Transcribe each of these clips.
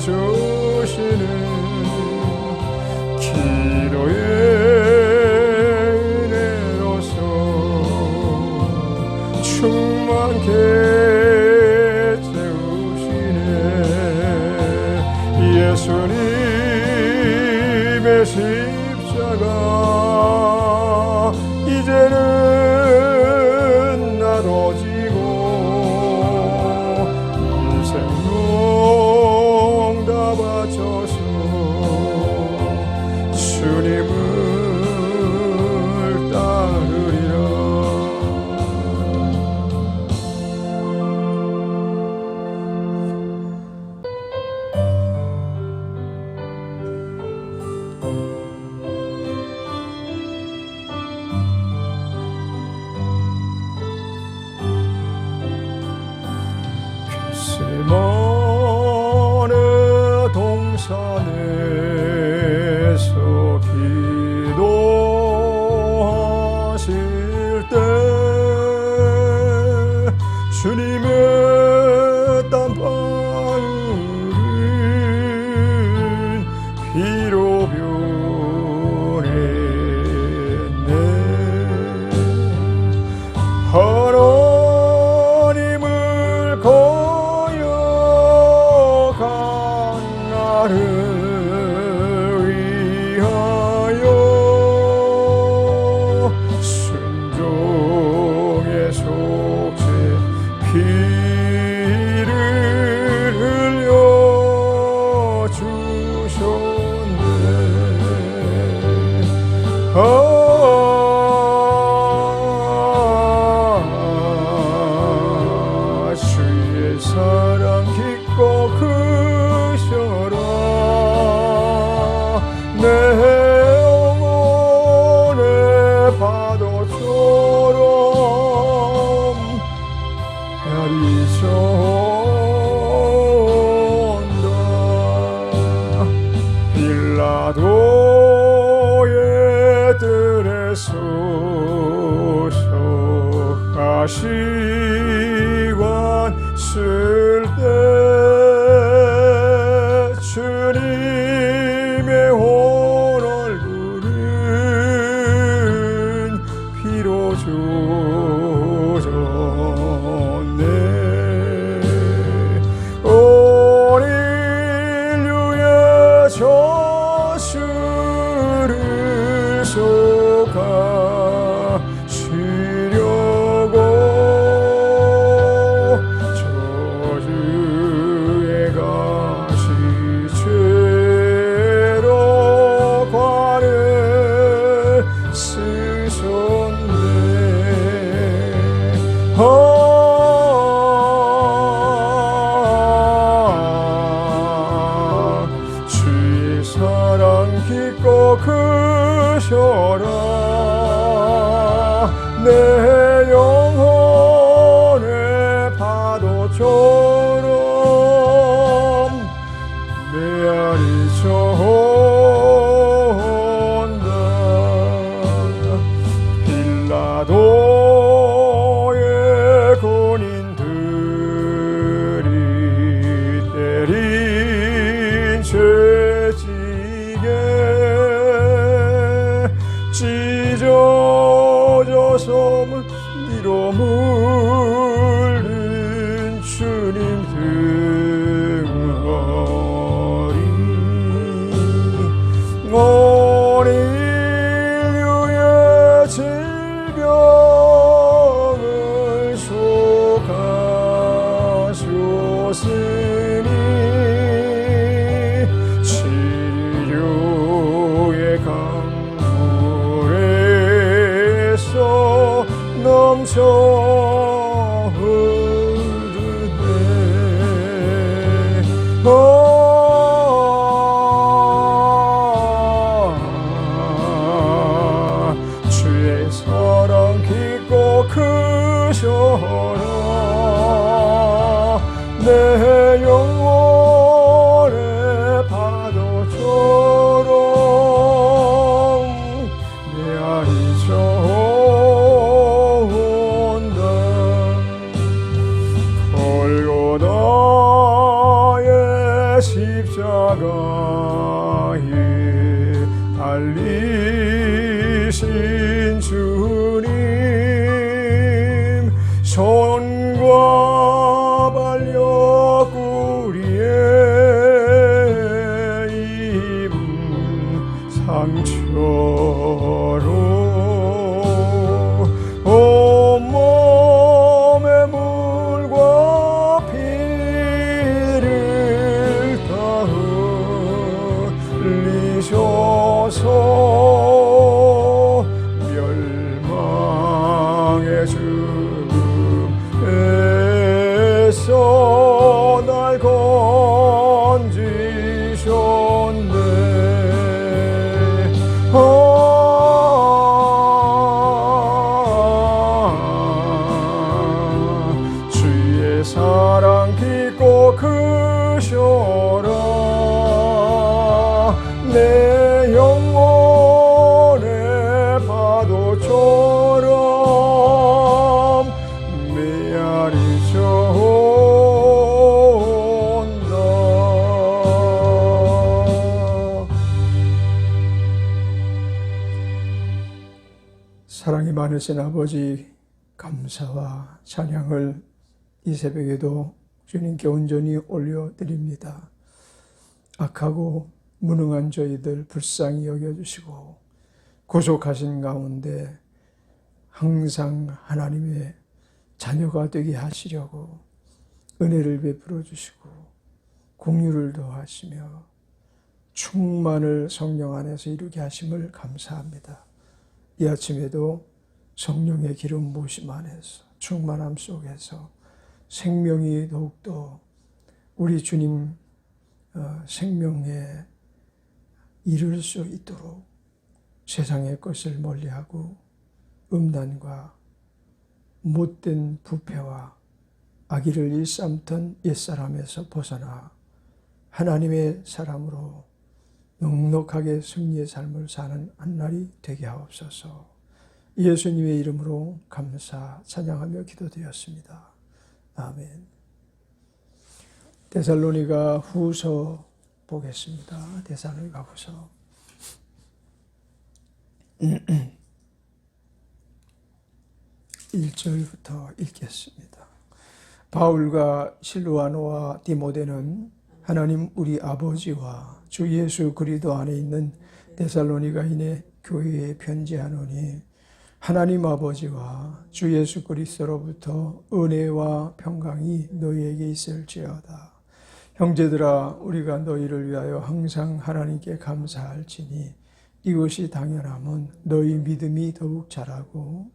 주시는 기도의 은혜로서 충만케 채우시네. 예수님의 십자가 이제는 나눠지고 인생용 다 바쳐서 주님을 따르리라. 겟세마네 동산에서 기도하실 때 주님의 땀방울은 피로 변했네. 하나님을 거역한 나를 위하여 순종의 속죄 피를 흘려 주셨네. 주의 사랑 깊고 크셔라. 내 영혼의 파도처럼 내리쳐온다. 빌라도의 뜰에 소속하시관 쓸 때 주님의 온 얼굴은 피로 젖었네. 온 인류의 저주를 속하시려고 저주의 가시 죄로 관을 쓰셨네. 주의 사랑 깊고 크셔라. 내 영혼의 파도처럼 메아리쳐온다. 빌라도의 군인들이 때린 죄지게 찢어 십자가에 달리신 주님, 손과 발옆구리에 입은 상처로 온몸에 물과 피를 흘리셔서 멸망의 늪에서 날 건지셨네. 주의 사랑 깊고 크셔라. 내 영혼의 파도처럼 메아리쳐 온다. 사랑이 많으신 아버지, 감사와 찬양을 이 새벽에도 주님께 온전히 올려드립니다. 악하고 무능한 저희들 불쌍히 여겨주시고 구속하신 가운데 항상 하나님의 자녀가 되게 하시려고 은혜를 베풀어 주시고 공유를 더하시며 충만을 성령 안에서 이루게 하심을 감사합니다. 이 아침에도 성령의 기름 부으심 안에서 충만함 속에서 생명이 더욱더 우리 주님 생명에 이룰 수 있도록 세상의 것을 멀리하고 음란과 못된 부패와 악의를 일삼던 옛사람에서 벗어나 하나님의 사람으로 넉넉하게 승리의 삶을 사는 한날이 되게 하옵소서. 예수님의 이름으로 감사 찬양하며 기도드렸습니다. 아멘. 데살로니가 후서 보겠습니다. 데살로니가 후서 1절부터 읽겠습니다. 바울과 실루아노와 디모데는 하나님 우리 아버지와 주 예수 그리스도 안에 있는 데살로니가인의 교회에 편지하노니, 하나님 아버지와 주 예수 그리스도로부터 은혜와 평강이 너희에게 있을지어다. 형제들아, 우리가 너희를 위하여 항상 하나님께 감사할지니 이것이 당연함은 너희 믿음이 더욱 자라고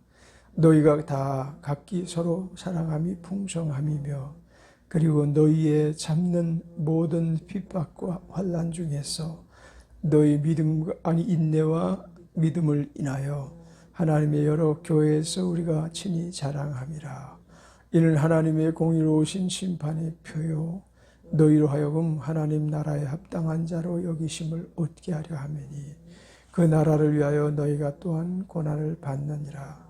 너희가 다 각기 서로 사랑함이 풍성함이며, 그리고 너희의 참는 모든 핍박과 환난 중에서 너희 인내와 믿음을 인하여 하나님의 여러 교회에서 우리가 친히 자랑함이라. 이는 하나님의 공의로우신 심판의 표요 너희로 하여금 하나님 나라에 합당한 자로 여기심을 얻게 하려 함이니, 그 나라를 위하여 너희가 또한 고난을 받느니라.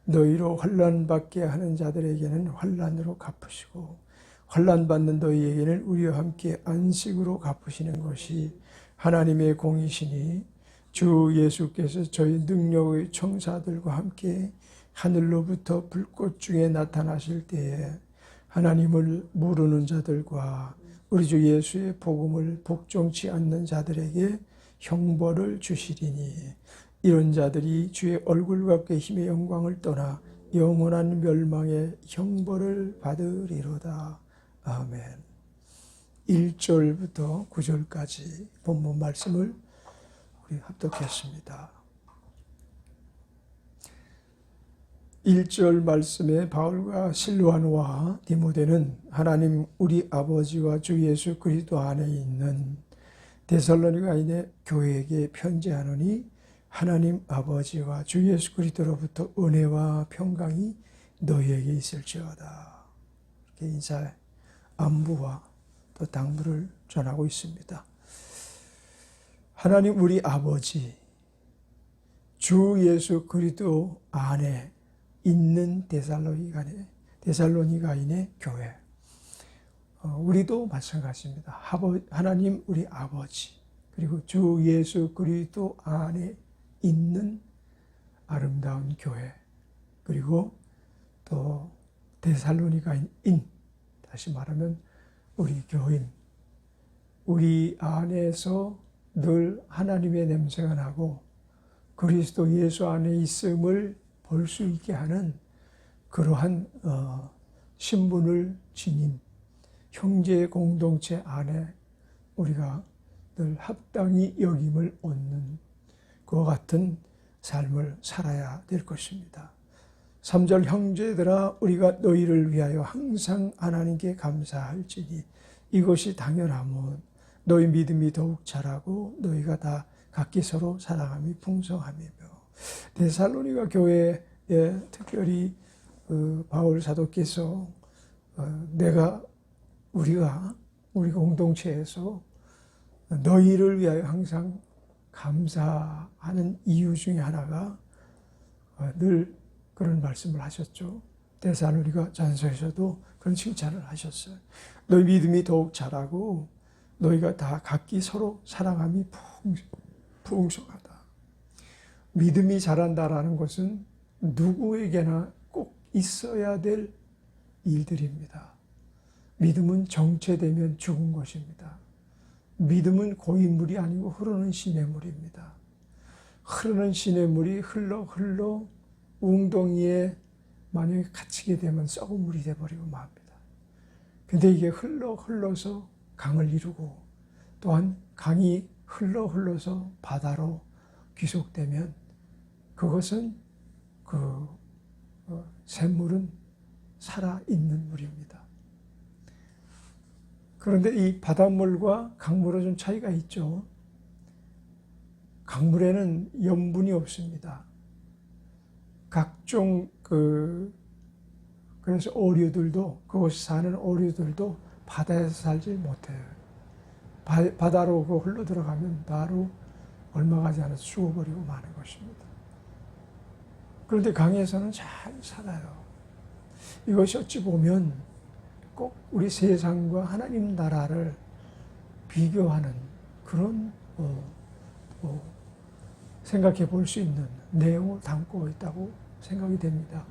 너희로 환난받게 하는 자들에게는 환난으로 갚으시고 환난받는 너희에게는 우리와 함께 안식으로 갚으시는 것이 하나님의 공이시니, 주 예수께서 저희 능력의 청사들과 함께 하늘로부터 불꽃 중에 나타나실 때에 하나님을 모르는 자들과 우리 주 예수의 복음을 복종치 않는 자들에게 형벌을 주시리니, 이런 자들이 주의 얼굴과 계심의 영광을 떠나 영원한 멸망의 형벌을 받으리로다. 아멘. 1절부터 9절까지 본문 말씀을 우리 합독했습니다. 1절 말씀에 바울과 실루아노와 디모데는 하나님 우리 아버지와 주 예수 그리스도 안에 있는 데살로니가인의 교회에게 편지하노니, 하나님 아버지와 주 예수 그리스도로부터 은혜와 평강이 너희에게 있을지어다. 이렇게 인사 안부와 또 당부를 전하고 있습니다. 하나님 우리 아버지, 주 예수 그리스도 안에 있는 데살로니가인의 교회, 우리도 마찬가지입니다. 하나님 우리 아버지 그리고 주 예수 그리스도 안에 있는 아름다운 교회 그리고 또 데살로니가인 다시 말하면 우리 교인 우리 안에서 늘 하나님의 냄새가 나고 그리스도 예수 안에 있음을 볼 수 있게 하는 그러한 신분을 지닌 형제 공동체 안에 우리가 늘 합당히 여김을 얻는 그와 같은 삶을 살아야 될 것입니다. 3절 형제들아 우리가 너희를 위하여 항상 하나님께 감사할지니 이것이 당연함은 너희 믿음이 더욱 자라고 너희가 다 각기 서로 사랑함이 풍성함이며 데살로니가 교회에 특별히 바울 사도께서 우리 공동체에서 너희를 위하여 항상 감사하는 이유 중에 하나가 늘 그런 말씀을 하셨죠. 데살로니가 전서에서도 그런 칭찬을 하셨어요. 너희 믿음이 더욱 자라고 너희가 다 각기 서로 사랑함이 풍성하다. 믿음이 자란다라는 것은 누구에게나 꼭 있어야 될 일들입니다. 믿음은 정체되면 죽은 것입니다. 믿음은 고인물이 아니고 흐르는 시냇물입니다. 흐르는 시냇물이 흘러 웅덩이에 만약에 갇히게 되면 썩은 물이 되어버리고 맙니다. 근데 이게 흘러서 강을 이루고 또한 강이 흘러서 바다로 귀속되면 그것은 샘물은 살아있는 물입니다. 그런데 이 바닷물과 강물은 좀 차이가 있죠. 강물에는 염분이 없습니다. 각종 그래서 오류들도 그곳에 사는 오류들도 바다에서 살지 못해요. 바다로 흘러 들어가면 바로 얼마 가지 않아서 죽어버리고 마는 것입니다. 그런데 강에서는 잘 살아요. 이것이 어찌 보면 꼭 우리 세상과 하나님 나라를 비교하는 그런 생각해 볼 수 있는 내용을 담고 있다고 생각이 됩니다.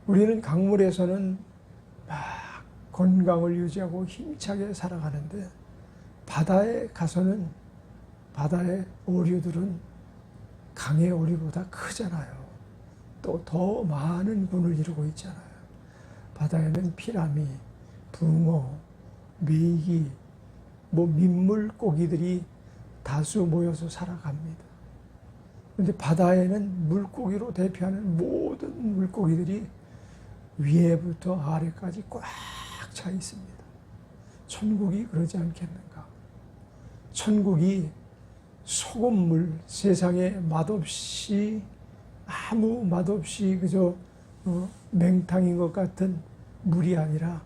우리는 강물에서는 막 건강을 유지하고 힘차게 살아가는데 바다에 가서는 바다의 오류들은 강의 오류보다 크잖아요. 또 더 많은 군을 이루고 있잖아요. 바다에는 피라미, 붕어, 메기, 민물고기들이 다수 모여서 살아갑니다. 그런데 바다에는 물고기로 대표하는 모든 물고기들이 위에부터 아래까지 꽉 차 있습니다. 천국이 그러지 않겠는가? 천국이 소금물, 세상에 맛없이 아무 맛없이 그저 맹탕인 것 같은 물이 아니라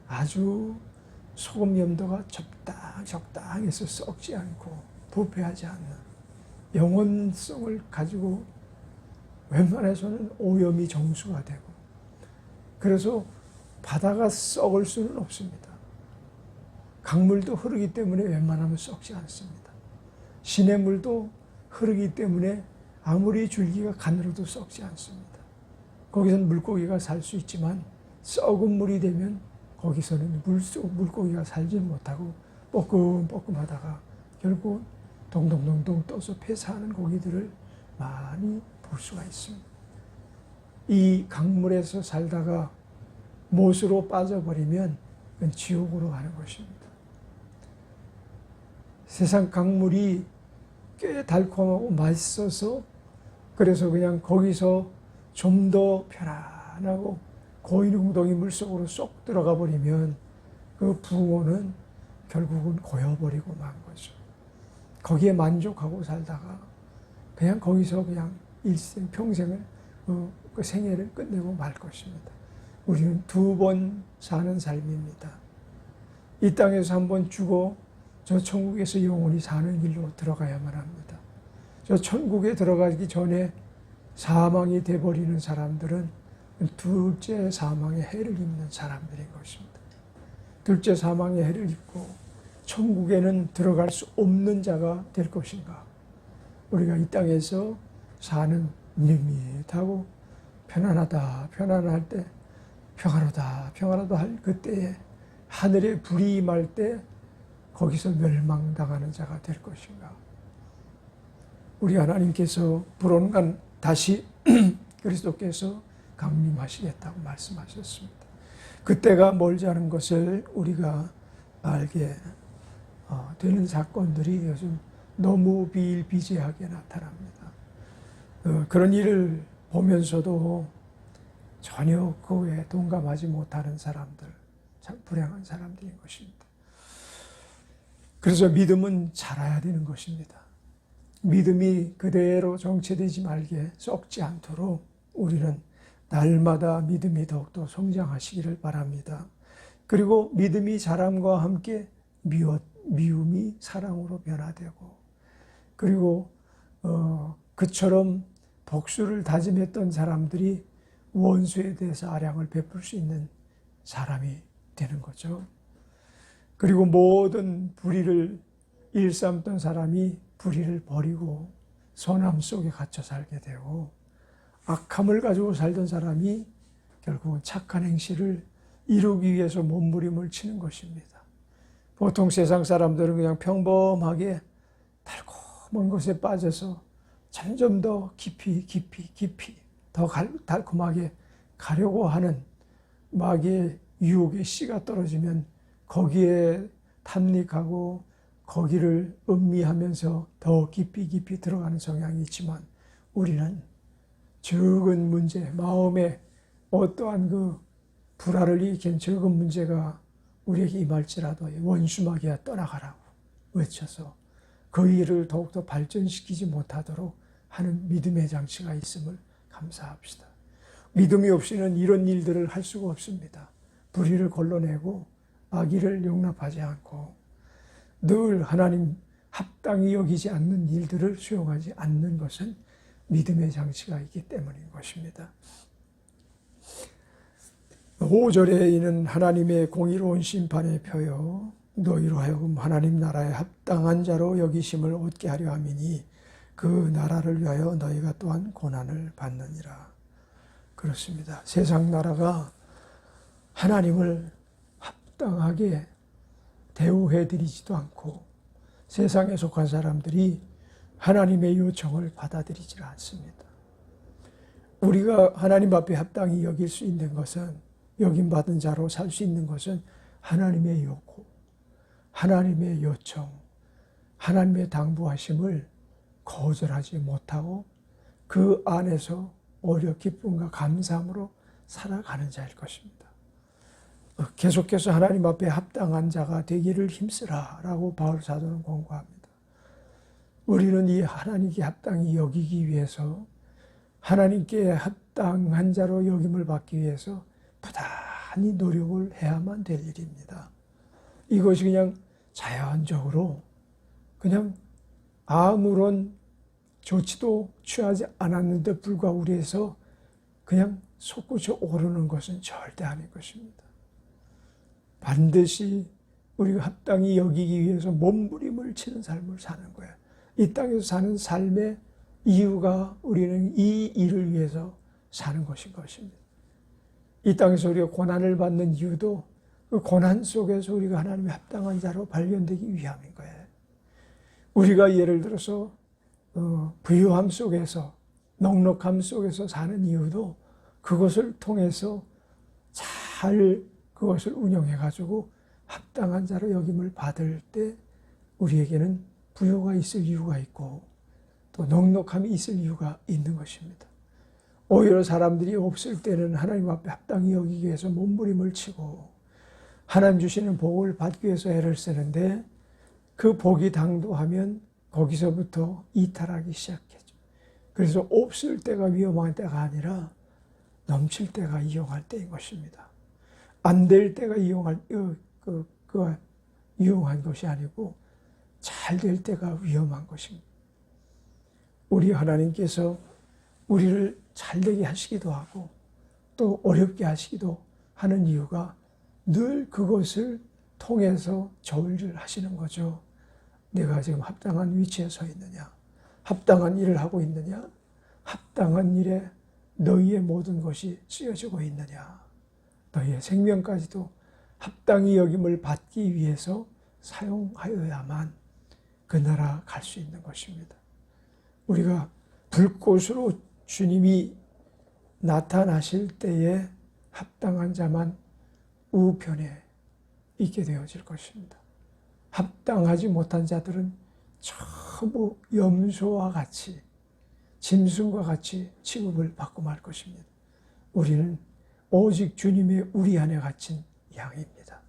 아주 소금 염도가 적당해서 썩지 않고 부패하지 않는 영원성을 가지고 웬만해서는 오염이 정수가 되고 그래서 바다가 썩을 수는 없습니다. 강물도 흐르기 때문에 웬만하면 썩지 않습니다. 시냇물도 흐르기 때문에 아무리 줄기가 가늘어도 썩지 않습니다. 거기서는 물고기가 살 수 있지만 썩은 물이 되면 거기서는 물고기가 살지 못하고 뻐끔뻐끔하다가 결국 동동동동 떠서 폐사하는 고기들을 많이 볼 수가 있습니다. 이 강물에서 살다가 못으로 빠져버리면 그건 지옥으로 가는 것입니다. 세상 강물이 꽤 달콤하고 맛있어서 그래서 그냥 거기서 좀 더 편안하고 고인 웅덩이 물속으로 쏙 들어가 버리면 그 붕어는 결국은 고여버리고 만 거죠. 거기에 만족하고 살다가 그냥 거기서 그냥 평생을 그 생애를 끝내고 말 것입니다. 우리는 2번 사는 삶입니다. 이 땅에서 한번 죽어 저 천국에서 영원히 사는 길로 들어가야만 합니다. 저 천국에 들어가기 전에 사망이 돼버리는 사람들은 둘째 사망의 해를 입는 사람들인 것입니다. 둘째 사망의 해를 입고 천국에는 들어갈 수 없는 자가 될 것인가? 우리가 이 땅에서 사는 밋밋하고 편안하다, 편안할 때, 평화로다, 평화로다 할 그때에 하늘에 불이 임할 때 거기서 멸망당하는 자가 될 것인가? 우리 하나님께서 불온간 다시 그리스도께서 강림하시겠다고 말씀하셨습니다. 그때가 멀지 않은 것을 우리가 알게 되는 사건들이 요즘 너무 비일비재하게 나타납니다. 그런 일을 보면서도 전혀 그에 동감하지 못하는 사람들, 참 불행한 사람들인 것입니다. 그래서 믿음은 자라야 되는 것입니다. 믿음이 그대로 정체되지 말게 썩지 않도록 우리는 날마다 믿음이 더욱더 성장하시기를 바랍니다. 그리고 믿음이 자람과 함께 미움이 사랑으로 변화되고, 그리고 그처럼 복수를 다짐했던 사람들이 원수에 대해서 아량을 베풀 수 있는 사람이 되는 거죠. 그리고 모든 불의를 일삼던 사람이 불의를 버리고 선함 속에 갇혀 살게 되고, 악함을 가지고 살던 사람이 결국은 착한 행실을 이루기 위해서 몸부림을 치는 것입니다. 보통 세상 사람들은 그냥 평범하게 달콤한 것에 빠져서 점점 더 깊이 더 달콤하게 가려고 하는 마귀의 유혹의 씨가 떨어지면 거기에 탐닉하고 거기를 음미하면서 더 깊이 들어가는 성향이 있지만, 우리는 적은 문제, 마음에 어떠한 그 불화를 일으킨 적은 문제가 우리에게 임할지라도 원수마귀야 떠나가라고 외쳐서 그 일을 더욱더 발전시키지 못하도록 하는 믿음의 장치가 있음을 감사합시다. 믿음이 없이는 이런 일들을 할 수가 없습니다. 불의를 걸러내고 악의를 용납하지 않고 늘 하나님 합당히 여기지 않는 일들을 수용하지 않는 것은 믿음의 장치가 있기 때문인 것입니다. 5절에 이는 하나님의 공의로운 심판의 표요 너희로 하여금 하나님 나라에 합당한 자로 여기심을 얻게 하려 함이니 그 나라를 위하여 너희가 또한 고난을 받느니라. 그렇습니다. 세상 나라가 하나님을 합당하게 대우해드리지도 않고 세상에 속한 사람들이 하나님의 요청을 받아들이지 않습니다. 우리가 하나님 앞에 합당히 여길 수 있는 것은, 여김받은 자로 살 수 있는 것은 하나님의 요구, 하나님의 요청, 하나님의 당부하심을 거절하지 못하고 그 안에서 오히려 기쁨과 감사함으로 살아가는 자일 것입니다. 계속해서 하나님 앞에 합당한 자가 되기를 힘쓰라라고 바울 사도는 권고합니다. 우리는 이 하나님께 합당히 여기기 위해서, 하나님께 합당한 자로 여김을 받기 위해서 부단히 노력을 해야만 될 일입니다. 이것이 그냥 자연적으로 그냥 아무런 조치도 취하지 않았는데 불구하고 우리에서 그냥 솟구쳐 오르는 것은 절대 아닌 것입니다. 반드시 우리가 합당히 여기기 위해서 몸부림을 치는 삶을 사는 거예요. 이 땅에서 사는 삶의 이유가 우리는 이 일을 위해서 사는 것인 것입니다. 이 땅에서 우리가 고난을 받는 이유도 그 고난 속에서 우리가 하나님의 합당한 자로 발견되기 위함인 거예요. 우리가 예를 들어서 부유함 속에서, 넉넉함 속에서 사는 이유도 그것을 통해서 잘 그것을 운영해가지고 합당한 자로 여김을 받을 때 우리에게는 부유가 있을 이유가 있고 또 넉넉함이 있을 이유가 있는 것입니다. 오히려 사람들이 없을 때는 하나님 앞에 합당히 여기기 위해서 몸부림을 치고 하나님 주시는 복을 받기 위해서 애를 쓰는데, 그 복이 당도하면 거기서부터 이탈하기 시작했죠. 그래서 없을 때가 위험한 때가 아니라 넘칠 때가 이용할 때인 것입니다. 안 될 때가 이용한 것이 아니고 잘 될 때가 위험한 것입니다. 우리 하나님께서 우리를 잘되게 하시기도 하고 또 어렵게 하시기도 하는 이유가 늘 그것을 통해서 저울질 하시는 거죠. 내가 지금 합당한 위치에 서 있느냐? 합당한 일을 하고 있느냐? 합당한 일에 너희의 모든 것이 쓰여지고 있느냐? 너희의 생명까지도 합당히 여김을 받기 위해서 사용하여야만 그 나라 갈 수 있는 것입니다. 우리가 불꽃으로 주님이 나타나실 때에 합당한 자만 우편에 있게 되어질 것입니다. 합당하지 못한 자들은 전부 염소와 같이, 짐승과 같이 취급을 받고 말 것입니다. 우리는 오직 주님의 우리 안에 갇힌 양입니다.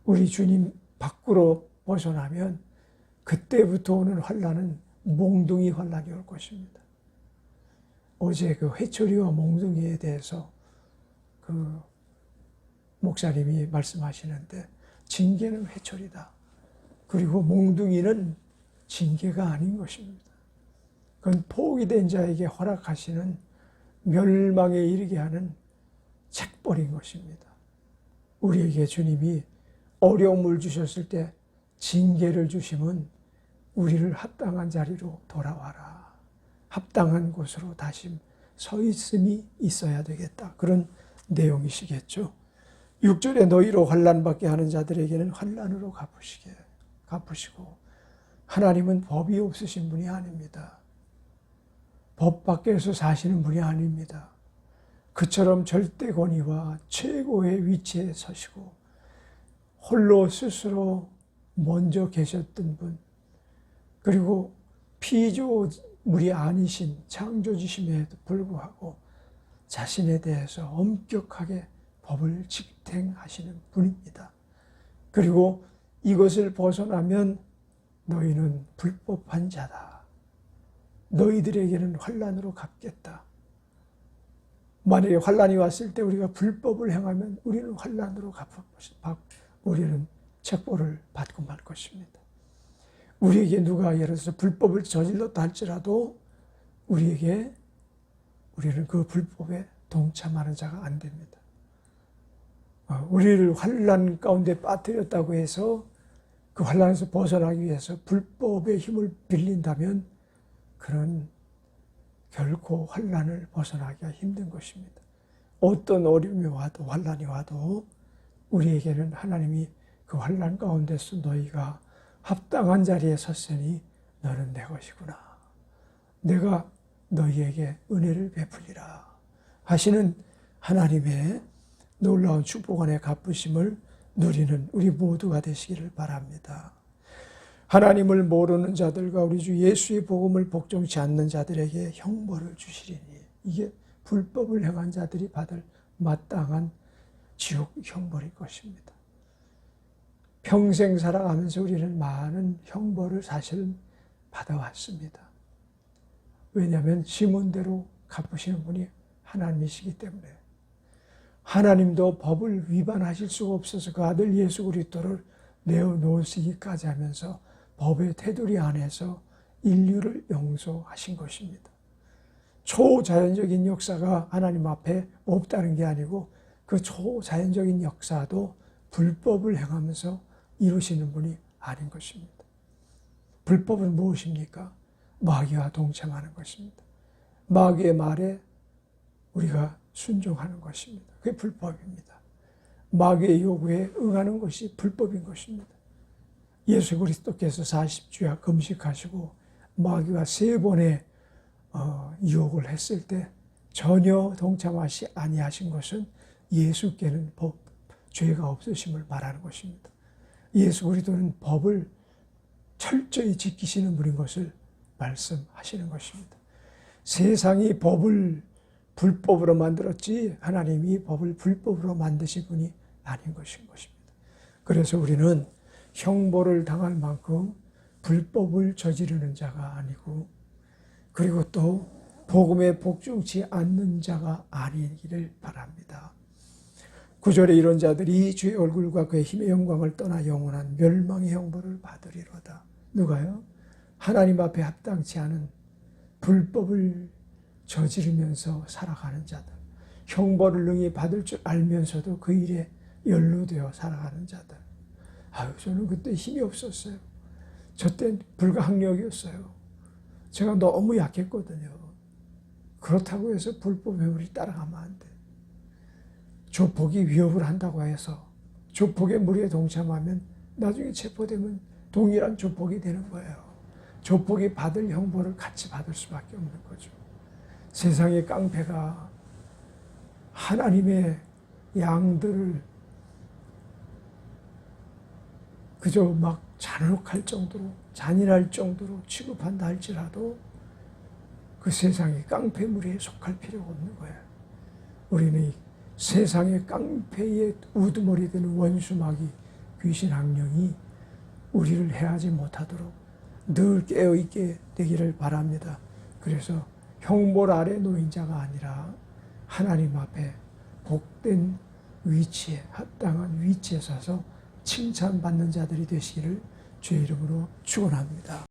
우리 주님 밖으로 벗어나면 그때부터 오는 환난은 몽둥이 환난이 올 것입니다. 어제 그 회초리와 몽둥이에 대해서 그 목사님이 말씀하시는데, 징계는 회초리다. 그리고 몽둥이는 징계가 아닌 것입니다. 그건 포기된 자에게 허락하시는 멸망에 이르게 하는 책벌인 것입니다. 우리에게 주님이 어려움을 주셨을 때 징계를 주시면 우리를 합당한 자리로 돌아와라. 합당한 곳으로 다시 서 있음이 있어야 되겠다. 그런 내용이시겠죠. 6절에 너희로 환난받게 하는 자들에게는 환난으로 갚으시고, 하나님은 법이 없으신 분이 아닙니다. 법 밖에서 사시는 분이 아닙니다. 그처럼 절대 권위와 최고의 위치에 서시고 홀로 스스로 먼저 계셨던 분, 그리고 피조물이 아니신 창조주심에도 불구하고 자신에 대해서 엄격하게 법을 집행하시는 분입니다. 그리고 이것을 벗어나면 너희는 불법한 자다. 너희들에게는 환난으로 갚겠다. 만약에 환난이 왔을 때 우리가 불법을 행하면 우리는 환난으로 우리는 책벌을 받고 말 것입니다. 우리에게 누가 예를 들어서 불법을 저질렀다 할지라도 우리는 그 불법에 동참하는 자가 안 됩니다. 우리를 환난 가운데 빠뜨렸다고 해서 그 환난에서 벗어나기 위해서 불법의 힘을 빌린다면 그는 결코 환난을 벗어나기가 힘든 것입니다. 어떤 어려움이 와도 환난이 와도 우리에게는 하나님이 그 환난 가운데서 너희가 합당한 자리에 섰으니 너는 내 것이구나. 내가 너희에게 은혜를 베풀리라 하시는 하나님의 놀라운 축복 안에 갚으심을 누리는 우리 모두가 되시기를 바랍니다. 하나님을 모르는 자들과 우리 주 예수의 복음을 복종치 않는 자들에게 형벌을 주시리니, 이게 불법을 행한 자들이 받을 마땅한 지옥 형벌일 것입니다. 평생 살아가면서 우리는 많은 형벌을 사실은 받아왔습니다. 왜냐하면 시몬대로 갚으시는 분이 하나님이시기 때문에. 하나님도 법을 위반하실 수가 없어서 그 아들 예수 그리스도를 내어놓으시기까지 하면서 법의 테두리 안에서 인류를 용서하신 것입니다. 초자연적인 역사가 하나님 앞에 없다는 게 아니고 그 초자연적인 역사도 불법을 행하면서 이루시는 분이 아닌 것입니다. 불법은 무엇입니까? 마귀와 동참하는 것입니다. 마귀의 말에 우리가 순종하는 것입니다. 그게 불법입니다. 마귀의 요구에 응하는 것이 불법인 것입니다. 예수 그리스도께서 40주야 금식하시고 마귀가 3번의 유혹을 했을 때 전혀 동참하시 아니하신 것은 예수께는 죄가 없으심을 말하는 것입니다. 예수 그리스도는 법을 철저히 지키시는 분인 것을 말씀하시는 것입니다. 세상이 법을 불법으로 만들었지 하나님이 법을 불법으로 만드신 분이 아닌 것인 것입니다. 그래서 우리는 형벌을 당할 만큼 불법을 저지르는 자가 아니고, 그리고 또 복음에 복종치 않는 자가 아니기를 바랍니다. 9절에 이런 자들이 주의 얼굴과 그의 힘의 영광을 떠나 영원한 멸망의 형벌을 받으리로다. 누가요? 하나님 앞에 합당치 않은 불법을 저지르면서 살아가는 자들, 형벌을 능히 받을 줄 알면서도 그 일에 연루되어 살아가는 자들, 아유, 저는 그때 힘이 없었어요. 저 땐 불가항력이었어요. 제가 너무 약했거든요. 그렇다고 해서 불법 회물이 따라가면 안 돼. 조폭이 위협을 한다고 해서 조폭의 무리에 동참하면 나중에 체포되면 동일한 조폭이 되는 거예요. 조폭이 받을 형벌을 같이 받을 수밖에 없는 거죠. 세상의 깡패가 하나님의 양들을 그저 막 잔혹할 정도로, 잔인할 정도로 취급한다 할지라도 그 세상의 깡패 무리에 속할 필요가 없는 거예요. 우리는 세상의 깡패의 우두머리 되는 원수마귀 귀신 악령이 우리를 해하지 못하도록 늘 깨어있게 되기를 바랍니다. 그래서 형벌 아래 놓인 자가 아니라 하나님 앞에 복된 위치에, 합당한 위치에 서서 칭찬받는 자들이 되시기를 주의 이름으로 축원합니다.